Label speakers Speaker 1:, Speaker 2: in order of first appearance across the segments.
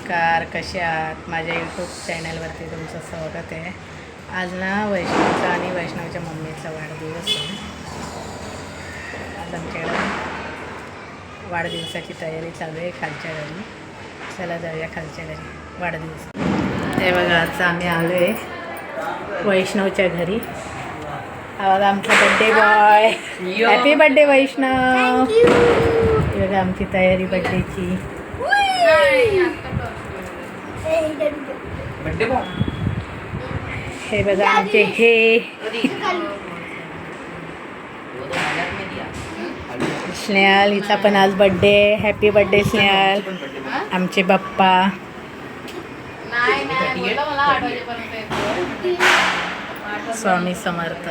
Speaker 1: नमस्कार, कसे आहात? माझ्या यूट्यूब चॅनलवरती तुमचं स्वागत आहे. आज ना वैष्णवचा आणि वैष्णवच्या मम्मीचा वाढदिवस आहे. आज आमच्याकडं वाढदिवसाची तयारी चालू आहे खालच्या घरी. चला जाऊया खालच्या घरी वाढदिवस. हे बघा, आज आम्ही आलो आहे वैष्णवच्या घरी. हा बघा आमचा बड्डे बॉय. हॅपी बड्डे वैष्णव. हे बघा आमची तयारी बड्डेची. हे बघा आमचे हे स्नेहल, हिचा पण आज बड्डे. Happy birthday Snehal. आमचे बाप्पा. स्वामी समर्थ.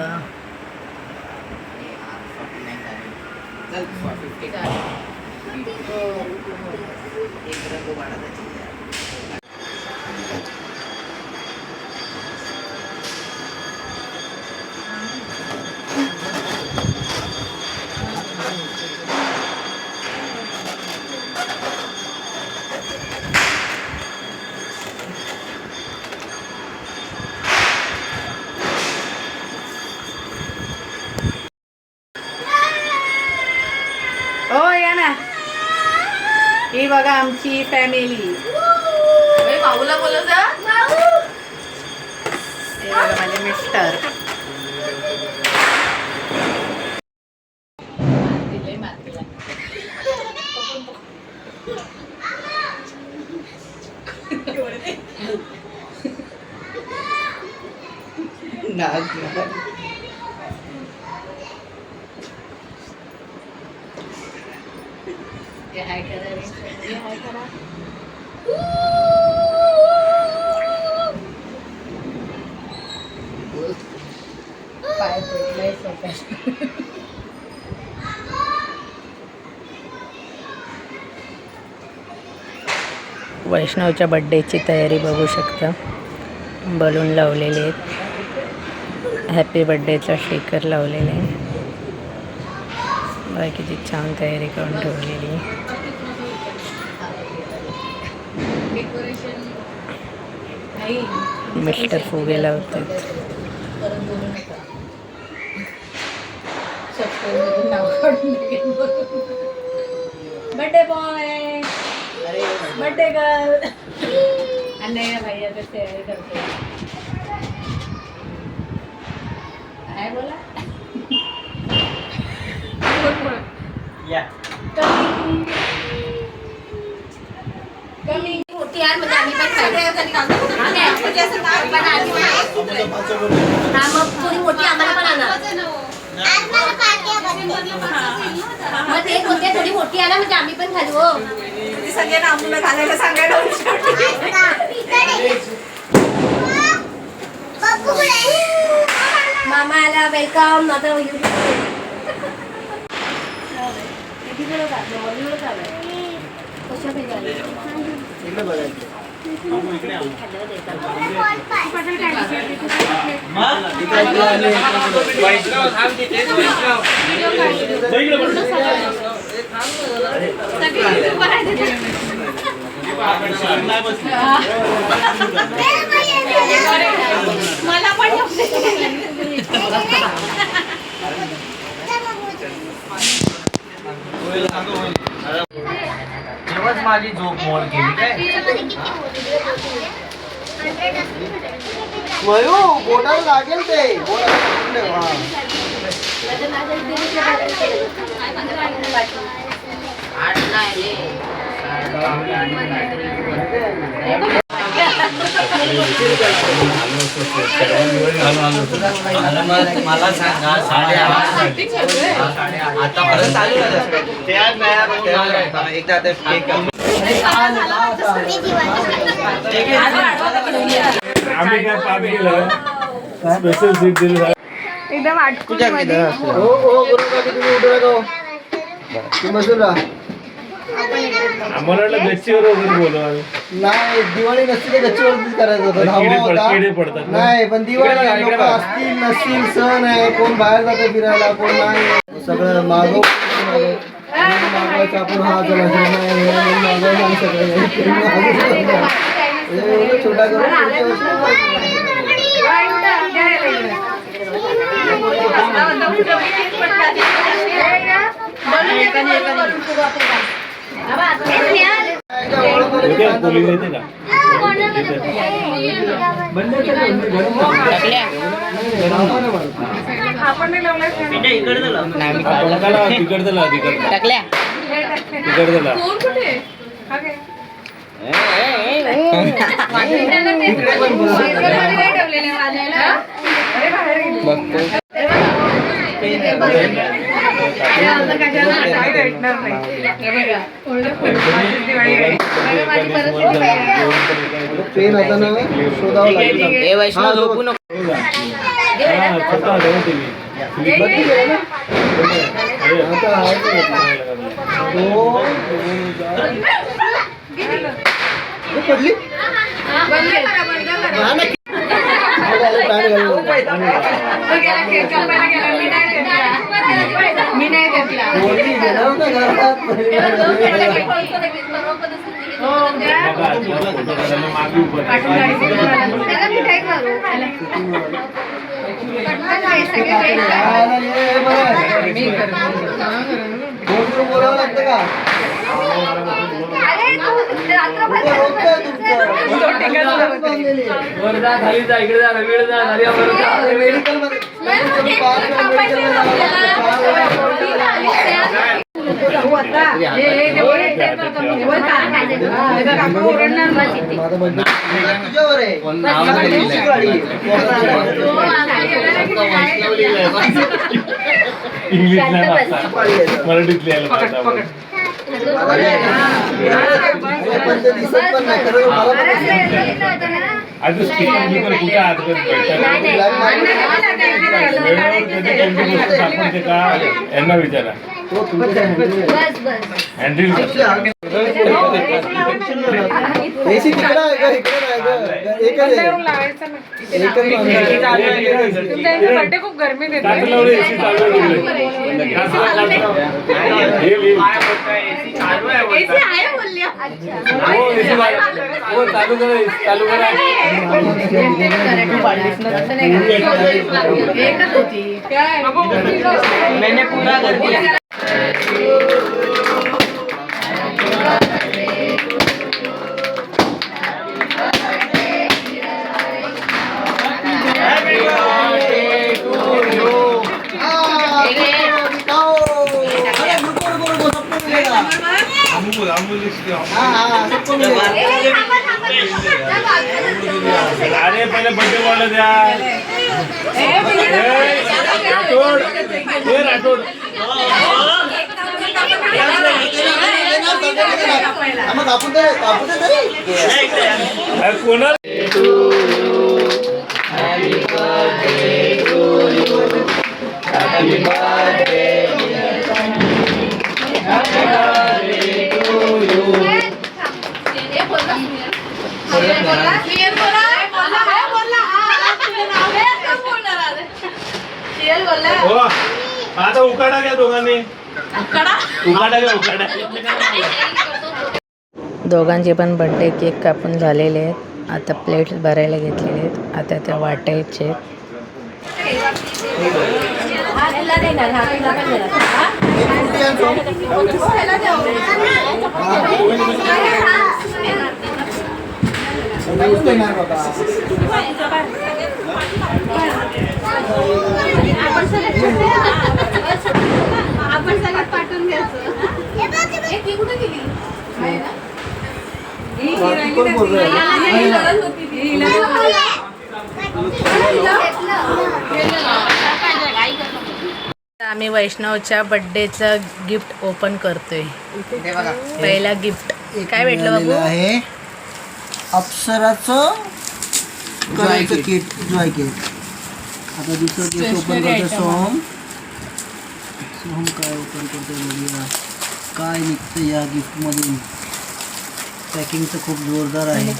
Speaker 1: हो या ना. ही बघा आमची फॅमिली.
Speaker 2: भाऊला बोलव जा.
Speaker 1: हे बघा माझे मिस्टर. पाय पडलाय स्वतः. वैष्णवच्या बड्डेची तयारी बघू शकता. बलून लावलेले आहेत. हॅपी बड्डेचा स्टिकर लावलेला आहे. बघा किती छान तयारी करून ठेवलेली. मिस्टर फुगे लावतात. Birthday boy, birthday girl. Annayya भैया तर तयारी करते. काय बोला
Speaker 2: कमी मोठी यार, म्हणजे आम्ही पण मग थोडी मोठी आम्हाला पण आणा. मग ते होते थोडी मोठी आणा, म्हणजे आम्ही पण खाली. हो
Speaker 3: सगळ्यांना आम्हाला घालायला सांगायला.
Speaker 2: मामा आला, वेलकम. आता मला पण
Speaker 4: तेव्हाच माझी झोप मोड केली काय. वयो बोटाला लागेल ते. मला सांगा 8:30 आता परत चालू एकदा
Speaker 5: आम्ही काय पाप केलं. स्पेशल सीट दिलं
Speaker 3: एकदम आटकून मध्ये.
Speaker 4: हो हो
Speaker 5: आम्हाला वाटलं गच्चीवर वगैरे बोलवा.
Speaker 4: नाही, दिवाळी नसती तर गच्चीवरतीच करायचं होतं.
Speaker 5: किडे पडतात.
Speaker 4: नाही, पण दिवाळी लोक असतील नसतील, सण आहे, कोण बाहेर जातं फिरायला, कोण नाही, सगळं मागवायचं आपण. हा चला सगळं एवढं छोटा करून पुढच्या
Speaker 5: उद्या पोलीस येते का?
Speaker 1: टाकल्या
Speaker 4: पेन आता ना शोधावं लागेल.
Speaker 1: वैष्णव झोपू नको.
Speaker 4: आता आहे ते. पडली
Speaker 2: मी नाही घेतला
Speaker 4: बोलावं लागतं का? तुझ्यावर आहे.
Speaker 5: इंग्लिश नाही मराठीत लिहायला
Speaker 4: पण ते दिसत पण नाही. खरं मला
Speaker 5: आता स्पीकर बिकर कुठे आत सापडते का यांना विचारा. हँडल
Speaker 4: एसी तिकडं आहे का इकडे नाही का? एकच आहे.
Speaker 3: खूप गरमी देते
Speaker 5: चालू करा
Speaker 1: एकच होती.
Speaker 3: मैंने पूरा कर दिया.
Speaker 5: अरे पहिले बड्डे बॉल द्या. राठोड कोणा आता उकाडा घ्या दोघांनी. उकाडा घ्या उकाडा.
Speaker 1: दोघांचे पण बर्थडे केक कापून झालेले आहेत. आता प्लेट्स भरायला घेतलेले आहेत. आता त्या वाटायचे.
Speaker 2: आपण सगळ्यात पाठवून घ्यायचं. कुठे गेली
Speaker 1: आम्ही वैष्णवच्या बर्थडेचं गिफ्ट ओपन करतोय. पहिला गिफ्ट काय भेटलं बाबू?
Speaker 4: आहे अप्सराचं करायचं किट, जॉय किट. आता दुसरं गिफ्ट ओपन करतो. सोहम काय ओपन करतो बघूया काय निघतं या गिफ्ट मधून. पॅकिंग तर खूप जोरदार आहे.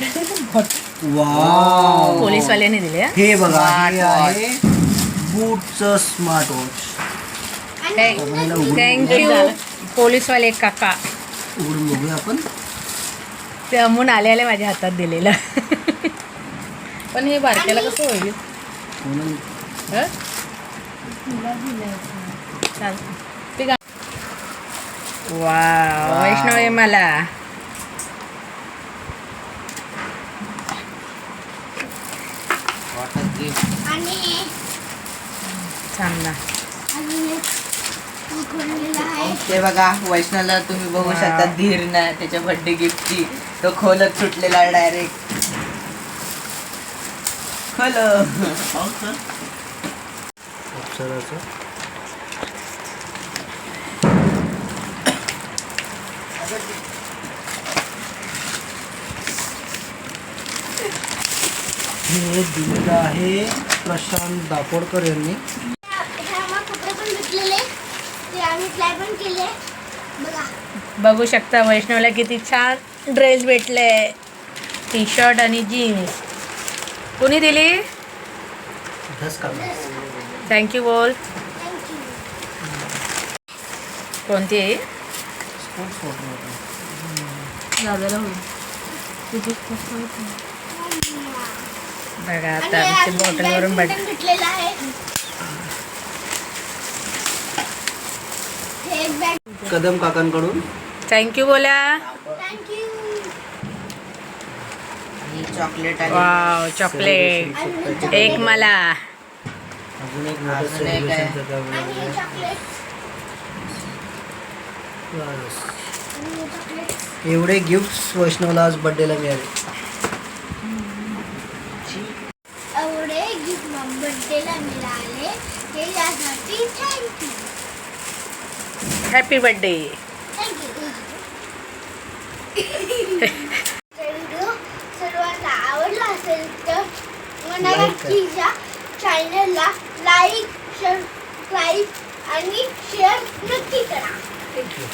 Speaker 4: वाव,
Speaker 1: पोलीसवाल्याने दिले.
Speaker 4: हे बघा हे आहे बूटचं स्मार्ट वॉच.
Speaker 1: थँक्यू पोलीसवाले काका.
Speaker 4: उघडून बघूया आपण.
Speaker 1: ते अमून आले आले माझ्या हातात दिलेलं. पण हे बारक्याला कसं होईल?
Speaker 4: म्हणून
Speaker 1: हं? चालतं. ते गा वा वैष्णवी मला
Speaker 4: वाटत गिफ्ट.
Speaker 2: आणि
Speaker 1: छान ना.
Speaker 2: अजून एक उघडलेलं आहे.
Speaker 3: ते बघा वैष्णवला तुम्ही बघू शकता धीर ना त्याच्या बर्थडे गिफ्टची तो खोलत सुटलेला डायरेक्ट खोल
Speaker 4: अक्षराचं हे दिलेलं आहे प्रशांत दापोडकर यांनी.
Speaker 2: हे आम्हाला कपडे पण भेटलेले ते आम्ही ट्राय पण केले बघा.
Speaker 1: बघू शकता वैष्णवला किती छान ड्रेस भेटले. टी शर्ट आणि जीन्स. कोणी दिली?
Speaker 4: धस काढला.
Speaker 1: थँक्यू बोल.
Speaker 2: थँक्यू.
Speaker 1: कोणती आहे?
Speaker 4: स्पोर्ट्स फोटो होता.
Speaker 1: दादाला होईल. बघा
Speaker 2: आणि
Speaker 1: आता आमची बॉटलवरून बट
Speaker 2: भेटलेलं आहे. हे एक बॅग.
Speaker 4: कदम काकांकडून
Speaker 1: थँक्यू बोला.
Speaker 2: थँक्यू.
Speaker 3: Chocolate
Speaker 1: wow chocolate. एक मला.
Speaker 4: अजून एक मोठं
Speaker 3: अजून एक आहे.
Speaker 4: सेलिब्रेशनचं काम
Speaker 2: आणि हे
Speaker 4: आहे.
Speaker 2: चॉकलेट.
Speaker 4: बस.
Speaker 2: आणि हे चॉकलेट.
Speaker 4: एवढे गिफ्ट वैष्णवला आज बर्थडेला मिळाले.
Speaker 2: एवढे गिफ्ट बर्थडेला मिळाले हे यासाठी thank you.
Speaker 1: Happy birthday.
Speaker 2: Thank you. Video सर्वांना आवडला असेल तर मला
Speaker 4: Like करा.
Speaker 2: नक्कीच्या चॅनलला लाईक सबस्क्राईब आणि शेअर नक्की करा. थँक्यू.